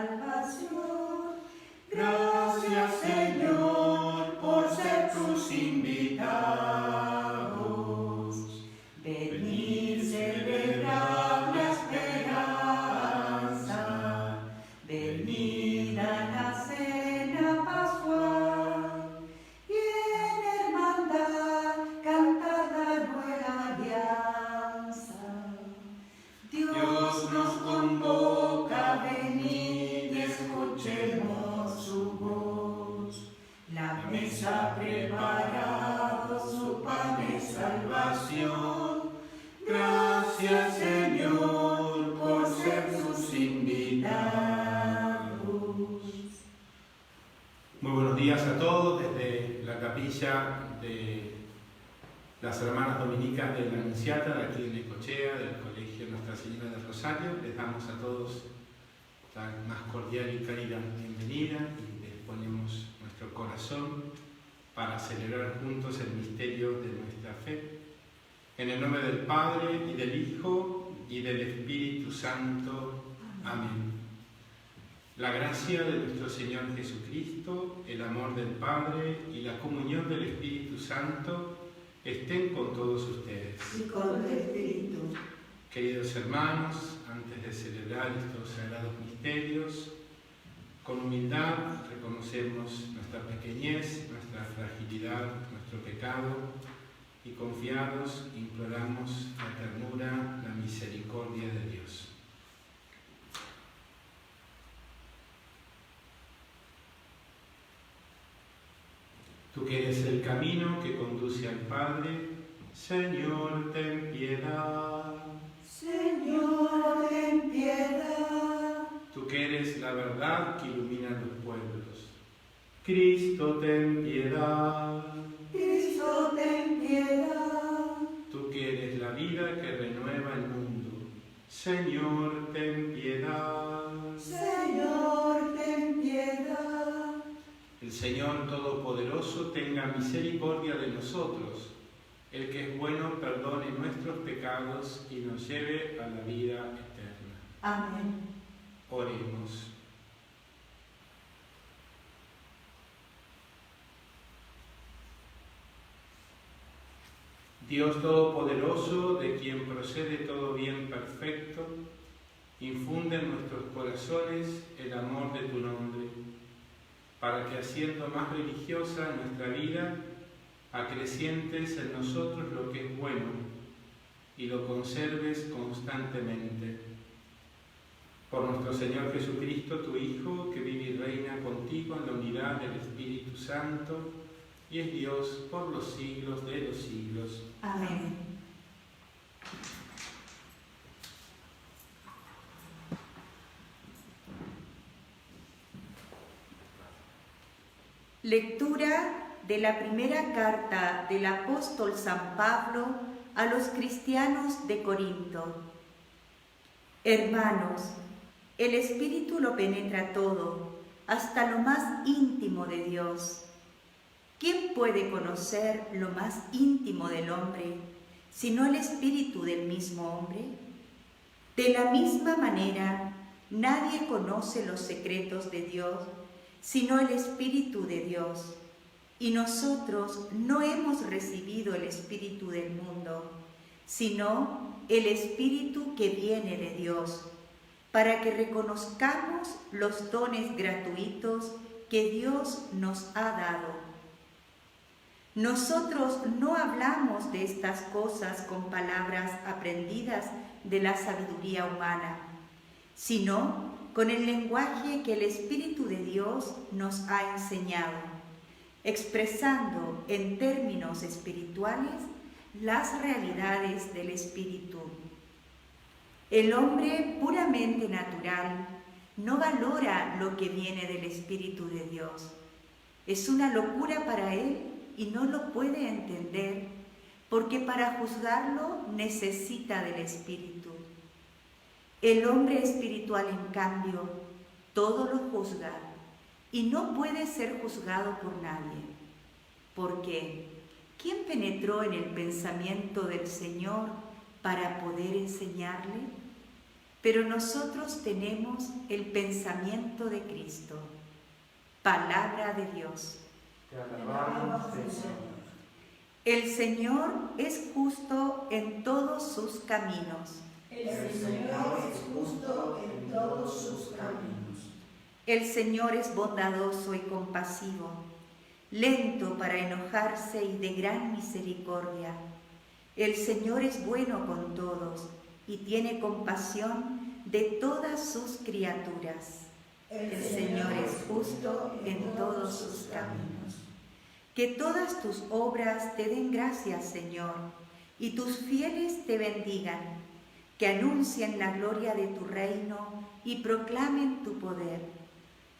salvación. Gracias, Señor, por ser tus invitados. Venid, celebrar la esperanza. Venid a la cena pascual. Y en hermandad cantar la nueva alianza. Dios nos convoca, venid y escuchemos su voz. La mesa preparado, su pan de salvación. Gracias, Señor, por ser sus invitados. Muy buenos días a todos desde la capilla de las Hermanas Dominicas de la Anunciata, de aquí de Necochea, del Colegio Nuestra Señora del Rosario. Les damos a todos la más cordial y cálida bienvenida y les ponemos nuestro corazón para celebrar juntos el misterio de nuestra fe. En el nombre del Padre, y del Hijo, y del Espíritu Santo. Amén. La gracia de nuestro Señor Jesucristo, el amor del Padre y la comunión del Espíritu Santo estén con todos ustedes. Y con el Espíritu. Queridos hermanos, antes de celebrar estos sagrados misterios, con humildad reconocemos nuestra pequeñez, nuestra fragilidad, nuestro pecado, y confiados imploramos la ternura, la misericordia de Dios. Tú que eres el camino que conduce al Padre, Señor, ten piedad. Señor, ten piedad. Tú que eres la verdad que ilumina los pueblos, Cristo, ten piedad. Cristo, ten piedad. Tú que eres la vida que renueva el mundo, Señor, ten piedad. Señor, ten piedad. El Señor Todopoderoso tenga misericordia de nosotros. El que es bueno perdone nuestros pecados y nos lleve a la vida eterna. Amén. Oremos. Dios Todopoderoso, de quien procede todo bien perfecto, infunde en nuestros corazones el amor de tu nombre, para que haciendo más religiosa nuestra vida, acrecientes en nosotros lo que es bueno y lo conserves constantemente. Por nuestro Señor Jesucristo, tu Hijo, que vive y reina contigo en la unidad del Espíritu Santo, y es Dios por los siglos de los siglos. Amén. Lectura de la primera carta del apóstol San Pablo a los cristianos de Corinto. Hermanos, el Espíritu lo penetra todo, hasta lo más íntimo de Dios. ¿Quién puede conocer lo más íntimo del hombre, sino el espíritu del mismo hombre? De la misma manera, nadie conoce los secretos de Dios, sino el Espíritu de Dios. Y nosotros no hemos recibido el espíritu del mundo, sino el Espíritu que viene de Dios, para que reconozcamos los dones gratuitos que Dios nos ha dado. Nosotros no hablamos de estas cosas con palabras aprendidas de la sabiduría humana, sino con el lenguaje que el Espíritu de Dios nos ha enseñado, expresando en términos espirituales las realidades del Espíritu. El hombre puramente natural no valora lo que viene del Espíritu de Dios. Es una locura para él y no lo puede entender, porque para juzgarlo necesita del Espíritu. El hombre espiritual, en cambio, todo lo juzga y no puede ser juzgado por nadie. Porque ¿quién penetró en el pensamiento del Señor para poder enseñarle? pero nosotros tenemos el pensamiento de Cristo. Palabra de Dios. Te alabamos, Señor. El Señor es justo en todos sus caminos. El Señor es justo en todos sus caminos. El Señor es bondadoso y compasivo, lento para enojarse y de gran misericordia. El Señor es bueno con todos y tiene compasión de todas sus criaturas. El Señor es justo en todos sus caminos. Que todas tus obras te den gracias, Señor, y tus fieles te bendigan, que anuncien la gloria de tu reino y proclamen tu poder.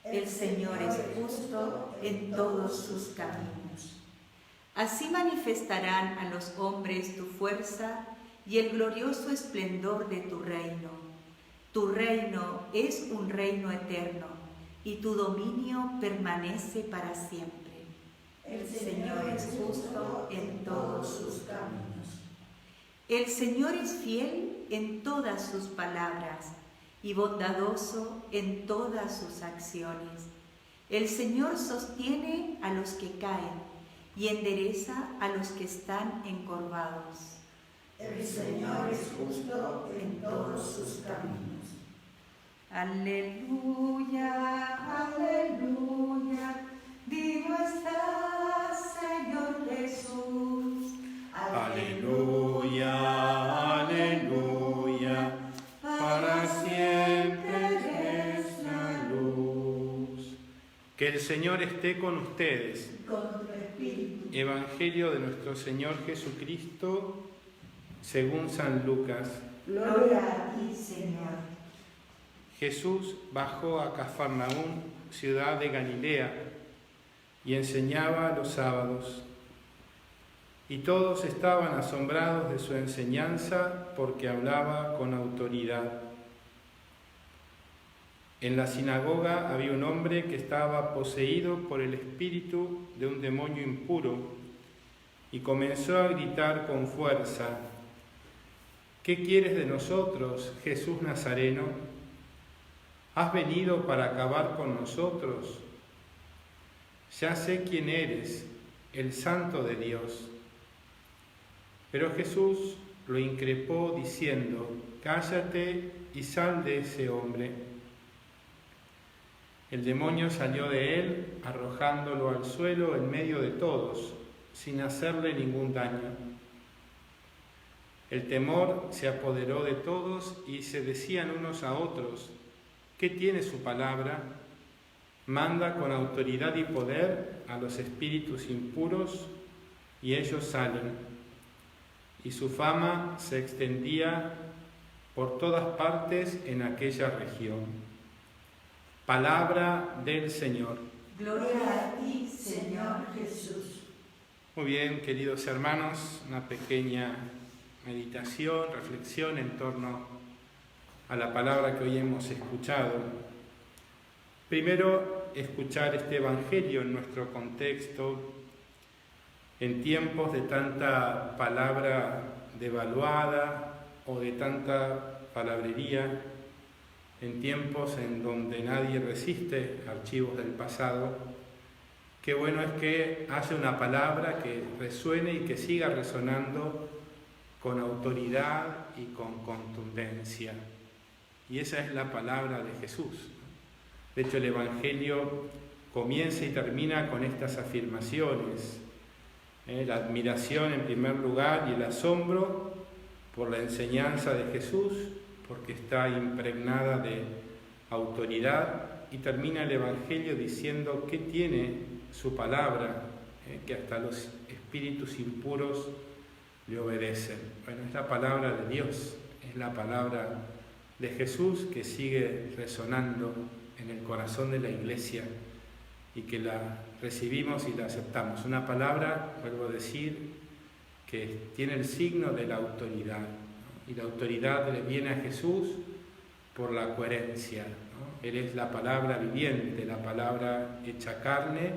El Señor es justo en todos sus caminos. Así manifestarán a los hombres tu fuerza y el glorioso esplendor de tu reino. Tu reino es un reino eterno y tu dominio permanece para siempre. El Señor es justo en todos sus caminos. El Señor es fiel en todas sus palabras y bondadoso en todas sus acciones. El Señor sostiene a los que caen y endereza a los que están encorvados. El Señor es justo en todos sus caminos. Aleluya, aleluya, vivo estás, Señor Jesús. Aleluya, aleluya, para siempre es la luz. Que el Señor esté con ustedes. Con tu espíritu. Evangelio de nuestro Señor Jesucristo según San Lucas. Gloria a ti, Señor. Jesús bajó a Cafarnaúm, ciudad de Galilea, y enseñaba los sábados. Y todos estaban asombrados de su enseñanza porque hablaba con autoridad. En la sinagoga había un hombre que estaba poseído por el espíritu de un demonio impuro y comenzó a gritar con fuerza: ¿Qué quieres de nosotros, Jesús Nazareno? ¿Has venido para acabar con nosotros? Ya sé quién eres, el Santo de Dios. Pero Jesús lo increpó diciendo: cállate y sal de ese hombre. El demonio salió de él, arrojándolo al suelo en medio de todos, sin hacerle ningún daño. El temor se apoderó de todos y se decían unos a otros: ¿qué tiene su palabra? Manda con autoridad y poder a los espíritus impuros y ellos salen. Y su fama se extendía por todas partes en aquella región. Palabra del Señor. Gloria a ti, Señor Jesús. Muy bien, queridos hermanos, una pequeña meditación, reflexión en torno a la palabra que hoy hemos escuchado. Primero, escuchar este Evangelio en nuestro contexto, en tiempos de tanta palabra devaluada o de tanta palabrería, en tiempos en donde nadie resiste archivos del pasado. Qué bueno es que haya una palabra que resuene y que siga resonando con autoridad y con contundencia. Y esa es la palabra de Jesús. De hecho, el Evangelio comienza y termina con estas afirmaciones. La admiración en primer lugar y el asombro por la enseñanza de Jesús, porque está impregnada de autoridad, y termina el Evangelio diciendo qué tiene su palabra, que hasta los espíritus impuros le obedecen. Bueno, es la palabra de Dios, es la palabra de Jesús que sigue resonando en el corazón de la Iglesia y que la recibimos y la aceptamos. Una palabra, vuelvo a decir, que tiene el signo de la autoridad, ¿no? Y la autoridad le viene a Jesús por la coherencia, ¿no? Él es la palabra viviente, la palabra hecha carne,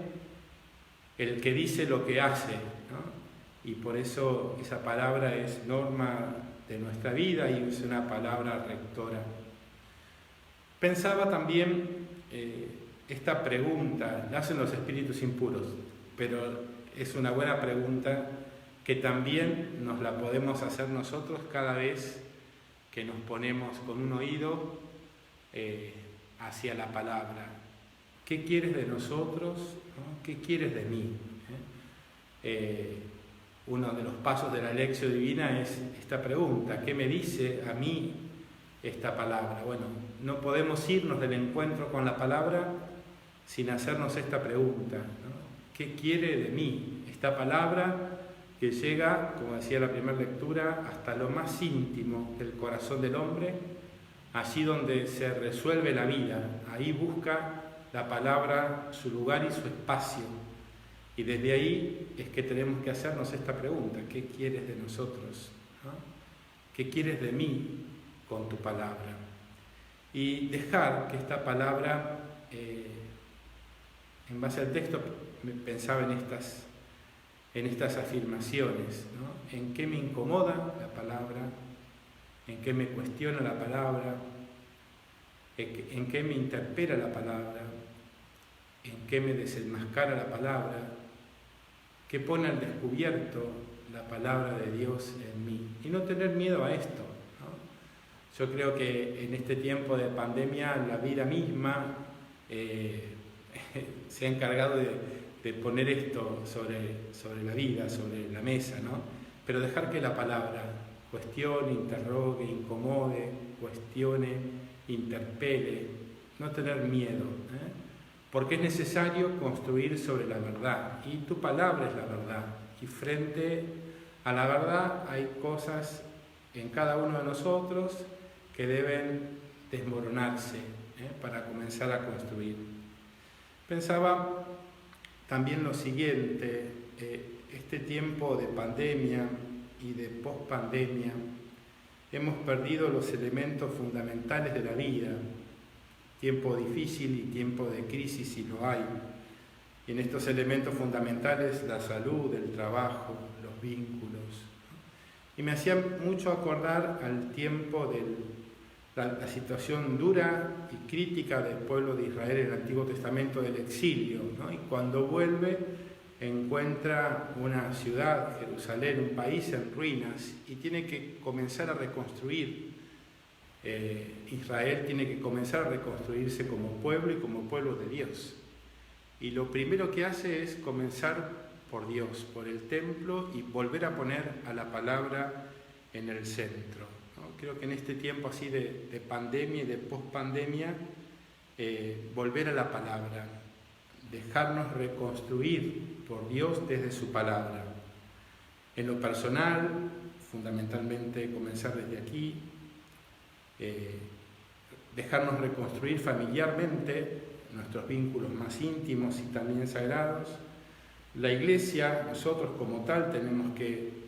el que dice lo que hace, ¿no? Y por eso esa palabra es norma de nuestra vida y es una palabra rectora. Pensaba también esta pregunta, la hacen los espíritus impuros, pero es una buena pregunta que también nos la podemos hacer nosotros cada vez que nos ponemos con un oído hacia la palabra. ¿Qué quieres de nosotros? ¿No? ¿Qué quieres de mí? Uno de los pasos de la lección divina es esta pregunta: ¿qué me dice a mí esta palabra? Bueno, no podemos irnos del encuentro con la palabra sin hacernos esta pregunta, ¿no? ¿Qué quiere de mí esta palabra que llega, como decía la primera lectura, hasta lo más íntimo del corazón del hombre, allí donde se resuelve la vida? Ahí busca la palabra su lugar y su espacio. Y desde ahí es que tenemos que hacernos esta pregunta: ¿qué quieres de nosotros? ¿No? ¿Qué quieres de mí con tu palabra? Y dejar que esta palabra, en base al texto, pensaba en estas afirmaciones, ¿no? ¿En qué me incomoda la palabra? ¿En qué me cuestiona la palabra? ¿En qué me interpela la palabra? ¿En qué me desenmascara la palabra? ¿Qué pone al descubierto la palabra de Dios en mí? Y no tener miedo a esto, ¿no? Yo creo que en este tiempo de pandemia la vida misma se ha encargado de poner esto sobre la vida, sobre la mesa, ¿no? Pero dejar que la palabra cuestione, interrogue, incomode, cuestione, interpele, no tener miedo, porque es necesario construir sobre la verdad, y tu palabra es la verdad, y frente a la verdad hay cosas en cada uno de nosotros que deben desmoronarse para comenzar a construir. Pensaba también lo siguiente: este tiempo de pandemia y de pospandemia, hemos perdido los elementos fundamentales de la vida. Tiempo difícil y tiempo de crisis, si lo hay. Y en estos elementos fundamentales, la salud, el trabajo, los vínculos. Y me hacía mucho acordar al tiempo de la situación dura y crítica del pueblo de Israel en el Antiguo Testamento, del exilio, ¿no? Y cuando vuelve, encuentra una ciudad, Jerusalén, un país en ruinas, y tiene que comenzar a reconstruir. Israel tiene que comenzar a reconstruirse como pueblo y como pueblo de Dios. Y lo primero que hace es comenzar por Dios, por el templo, y volver a poner a la palabra en el centro, ¿no? Creo que en este tiempo así de pandemia y de pospandemia, volver a la palabra, dejarnos reconstruir por Dios desde su palabra. En lo personal, fundamentalmente comenzar desde aquí, dejarnos reconstruir familiarmente nuestros vínculos más íntimos y también sagrados. La Iglesia, nosotros como tal, tenemos que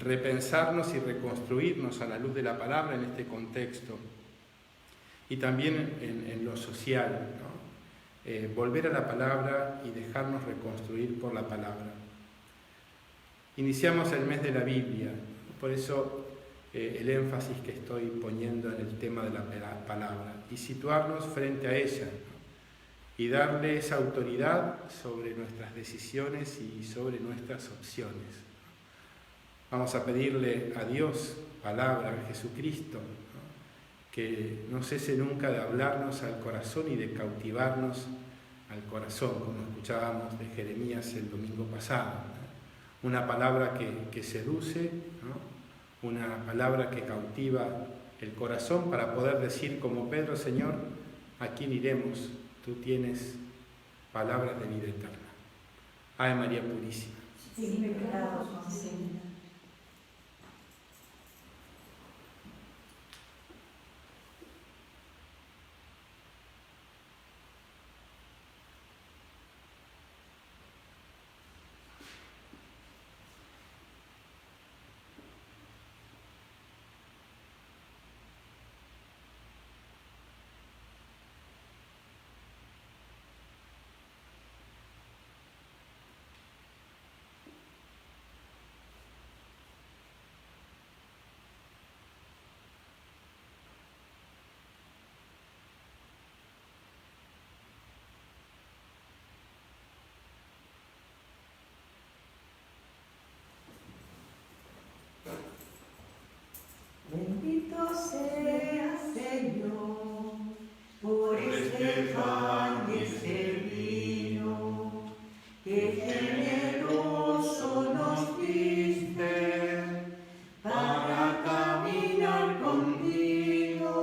repensarnos y reconstruirnos a la luz de la palabra en este contexto. Y también en lo social, ¿no? Volver a la palabra y dejarnos reconstruir por la palabra. Iniciamos el mes de la Biblia, por eso el énfasis que estoy poniendo en el tema de la palabra, y situarnos frente a ella, ¿no? Y darle esa autoridad sobre nuestras decisiones y sobre nuestras opciones. Vamos a pedirle a Dios, palabra, a Jesucristo, ¿no? Que no cese nunca de hablarnos al corazón y de cautivarnos al corazón, como escuchábamos de Jeremías el domingo pasado, ¿no? Una palabra que seduce, ¿no? Una palabra que cautiva el corazón para poder decir como Pedro: Señor, ¿a quién iremos? Tú tienes palabras de vida eterna. Ave María Purísima. Sin pecados concebida. pan y este vino, que generoso nos diste para caminar contigo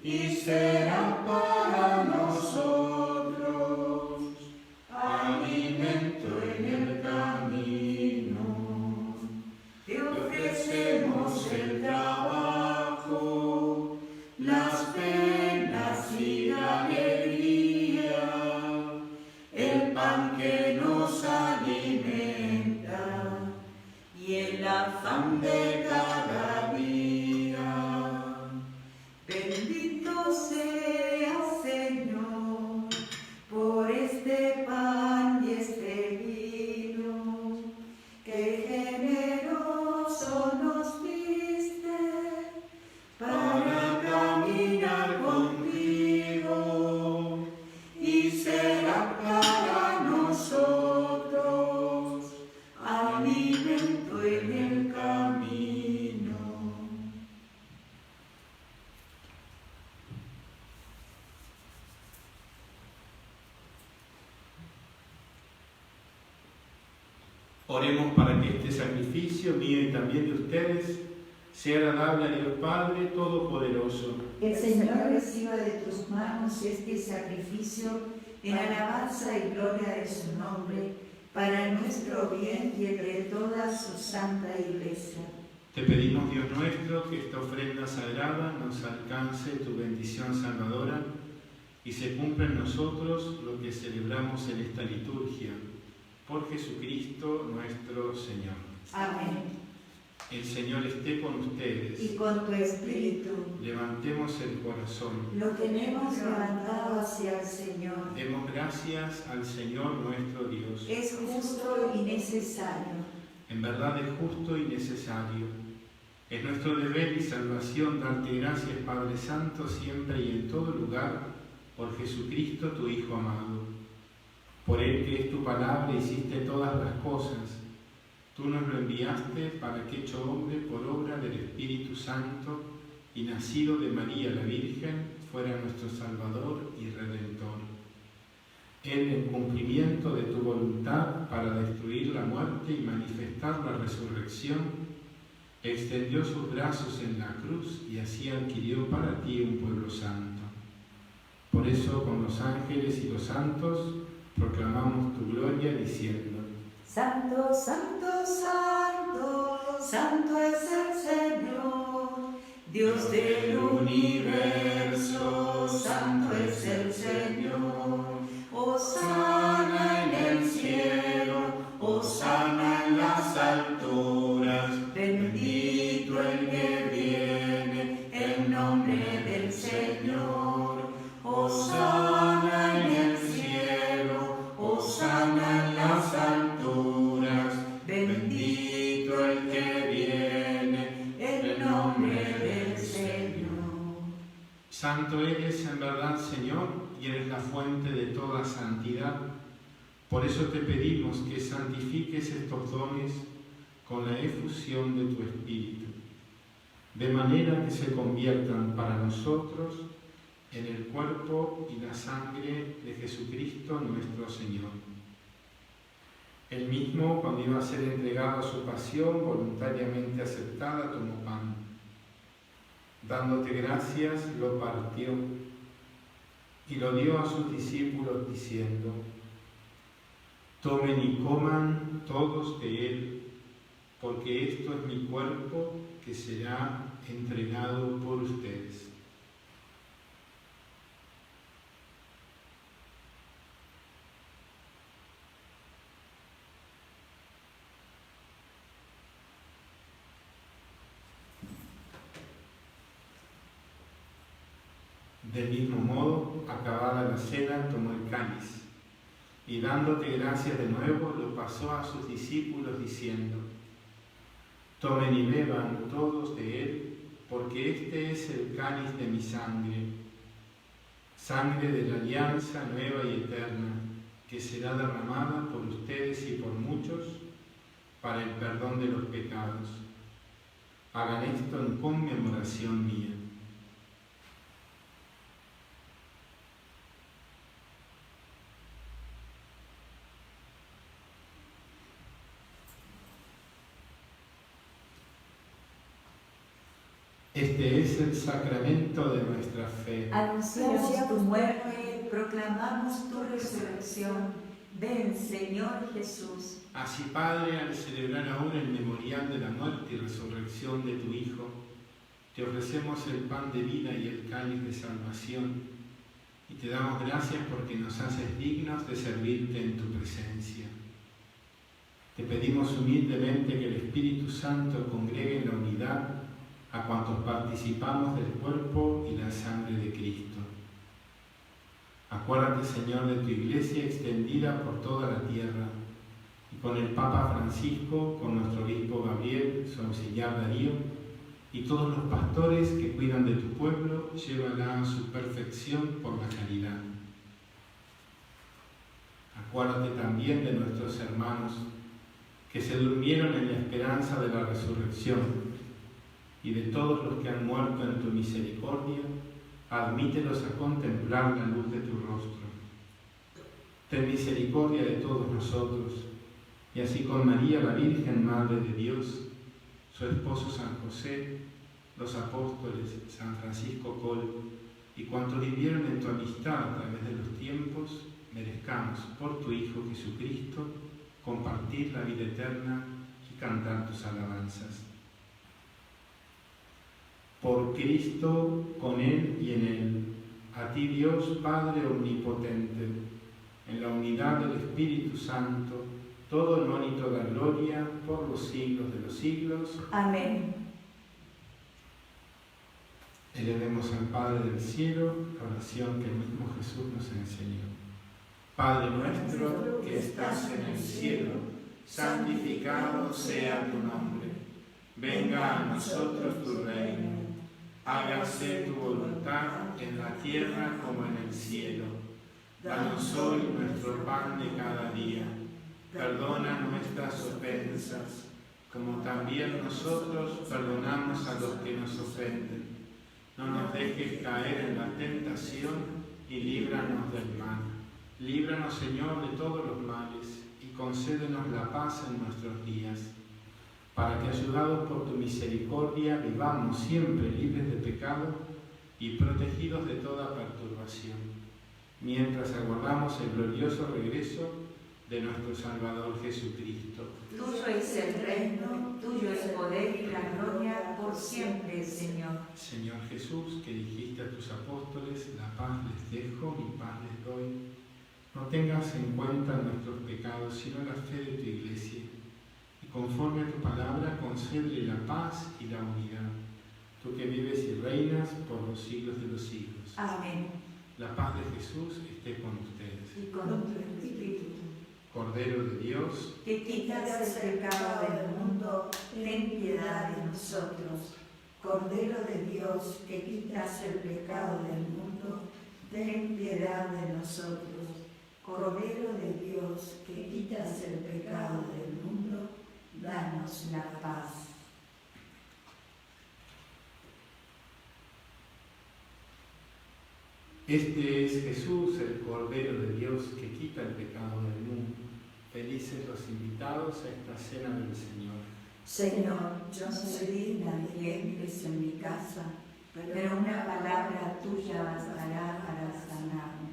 y será para nosotros alimento en el camino. Te ofrecemos el trabajo, las penas y la alegría, el pan que nos alimenta y el afán de cada día. Bendito seas, Señor, por este pan y este vino, que generoso nos diste para caminar contigo y será para nosotros alimento en el camino. Oremos para que este sacrificio mío y también de ustedes sea agradable a Dios Padre Todopoderoso. El Señor reciba de tus manos este sacrificio en alabanza y gloria de su nombre, para nuestro bien y el de toda su santa Iglesia. Te pedimos, Dios nuestro, que esta ofrenda sagrada nos alcance tu bendición salvadora y se cumpla en nosotros lo que celebramos en esta liturgia. Por Jesucristo nuestro Señor. Amén. El Señor esté con ustedes. Y con tu espíritu. Levantemos el corazón. Lo tenemos levantado hacia el Señor. Demos gracias al Señor nuestro Dios. Es justo y necesario. En verdad es justo y necesario. Es nuestro deber y salvación darte gracias, Padre Santo, siempre y en todo lugar, por Jesucristo, tu Hijo amado. Por Él, que es tu palabra, hiciste todas las cosas. Tú nos lo enviaste para que, hecho hombre por obra del Espíritu Santo y nacido de María la Virgen, fuera nuestro Salvador y Redentor. Él, en cumplimiento de tu voluntad para destruir la muerte y manifestar la resurrección, extendió sus brazos en la cruz y así adquirió para ti un pueblo santo. Por eso, con los ángeles y los santos, proclamamos tu gloria diciendo: Santo, santo, santo, santo es el Señor, Dios del universo, santo es el Señor. Hosana en el cielo, hosana en las alturas, bendito el que viene en nombre del Señor. Hosana en el cielo, hosana en las alturas, bendito el que viene en nombre del Señor. Santo eres en verdad, Señor, y eres la fuente de toda santidad. Por eso te pedimos que santifiques estos dones con la efusión de tu Espíritu, de manera que se conviertan para nosotros en el cuerpo y la sangre de Jesucristo nuestro Señor. Él mismo, cuando iba a ser entregado a su pasión voluntariamente aceptada, tomó pan. Dándote gracias, lo partió y lo dio a sus discípulos diciendo: tomen y coman todos de él, porque esto es mi cuerpo que será entregado por ustedes. Del mismo modo, acabada la cena, tomó el cáliz y dándote gracias de nuevo, lo pasó a sus discípulos diciendo: tomen y beban todos de él, porque este es el cáliz de mi sangre, sangre de la alianza nueva y eterna, que será derramada por ustedes y por muchos para el perdón de los pecados. Hagan esto en conmemoración mía. Este es el sacramento de nuestra fe. Anunciamos tu muerte, proclamamos tu resurrección. Ven, Señor Jesús. Así, Padre, al celebrar ahora el memorial de la muerte y resurrección de tu Hijo, te ofrecemos el pan de vida y el cáliz de salvación, y te damos gracias porque nos haces dignos de servirte en tu presencia. Te pedimos humildemente que el Espíritu Santo congregue en la unidad a cuantos participamos del cuerpo y la sangre de Cristo. Acuérdate, Señor, de tu Iglesia extendida por toda la tierra, y con el Papa Francisco, con nuestro obispo Gabriel, su auxiliar Darío, y todos los pastores que cuidan de tu pueblo, llévala a su perfección por la caridad. Acuérdate también de nuestros hermanos que se durmieron en la esperanza de la resurrección, y de todos los que han muerto en tu misericordia, admítelos a contemplar la luz de tu rostro. Ten misericordia de todos nosotros, y así con María, la Virgen Madre de Dios, su esposo San José, los apóstoles San Francisco Col y cuantos vivieron en tu amistad a través de los tiempos, merezcamos por tu Hijo Jesucristo compartir la vida eterna y cantar tus alabanzas. Por Cristo, con Él y en Él, a ti Dios Padre Omnipotente, en la unidad del Espíritu Santo, todo honor y toda gloria por los siglos de los siglos. Amén. Elevemos al Padre del cielo la oración que el mismo Jesús nos enseñó. Padre nuestro que estás en el cielo, santificado sea tu nombre. Venga a nosotros tu reino. Hágase tu voluntad en la tierra como en el cielo. Danos hoy nuestro pan de cada día. Perdona nuestras ofensas, como también nosotros perdonamos a los que nos ofenden. No nos dejes caer en la tentación y líbranos del mal. Líbranos, Señor, de todos los males y concédenos la paz en nuestros días, para que, ayudados por tu misericordia, vivamos siempre libres de pecado y protegidos de toda perturbación, mientras aguardamos el glorioso regreso de nuestro Salvador Jesucristo. Tuyo es el reino, tuyo es el poder y la gloria por siempre, Señor. Señor Jesús, que dijiste a tus apóstoles, la paz les dejo, mi paz les doy, no tengas en cuenta nuestros pecados, sino la fe de tu Iglesia, y conforme a tu palabra concédele la paz y la unidad, tú que vives y reinas por los siglos de los siglos. Amén. La paz de Jesús esté con ustedes. Y con tu espíritu, Cordero de Dios, que quitas el pecado del mundo, ten piedad de nosotros. Cordero de Dios, que quitas el pecado del mundo, ten piedad de nosotros. Cordero de Dios, que quitas el pecado del mundo, danos la paz. este es Jesús, el Cordero de Dios, que quita el pecado del mundo. Felices los invitados a esta cena del Señor. Señor, yo no soy digna de que entres en mi casa, pero una palabra tuya bastará para sanarme.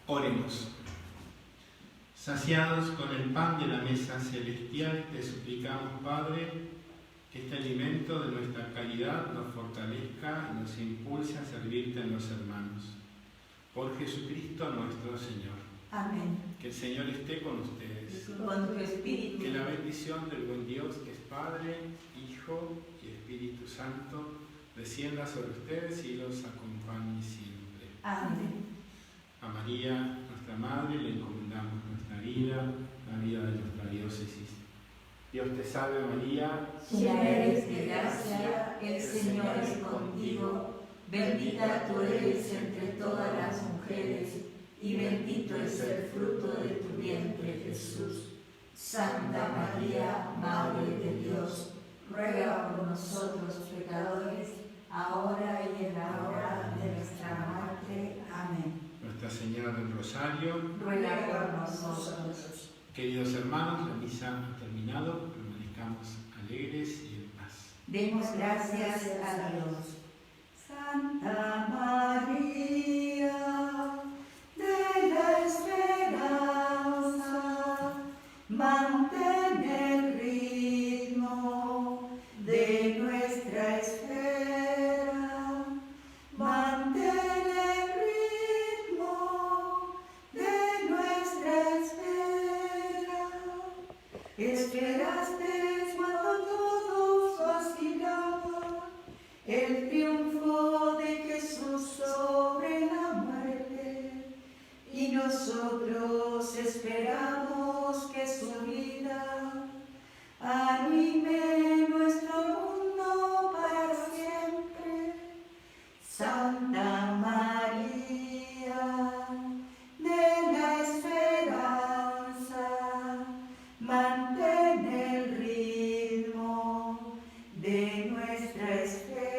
Oremos. Saciados con el pan de la mesa celestial, te suplicamos, Padre, que este alimento de nuestra caridad nos fortalezca y nos impulse a servirte en los hermanos. Por Jesucristo nuestro Señor. Amén. Que el Señor esté con ustedes. Con tu espíritu. Que la bendición del buen Dios, que es Padre, Hijo y Espíritu Santo, descienda sobre ustedes y los acompañe siempre. Amén. A María, nuestra Madre, le encomendamos nuestra vida, la vida de nuestra diócesis. Dios te salve María, llena eres de gracia, el Señor es contigo, bendita tú eres entre todas las mujeres, y bendito es el fruto de tu vientre, Jesús. Santa María, Madre de Dios, ruega por nosotros pecadores, ahora y en la hora de nuestra muerte. Amén. Nuestra Señora del Rosario, Ruega por nosotros. queridos hermanos, la misa ha terminado, permanezcamos alegres y en paz. Demos gracias a Dios. Santa María de la esperanza, mantén el ritmo de nuestra espera, mantén el ritmo de nuestra espera. Esperaste cuando todos vacilaban el triunfo de Jesús sobre la muerte, y nosotros esperamos que su vida anime nuestro mundo para siempre. Santa María de la esperanza, mantén el ritmo de nuestra espera.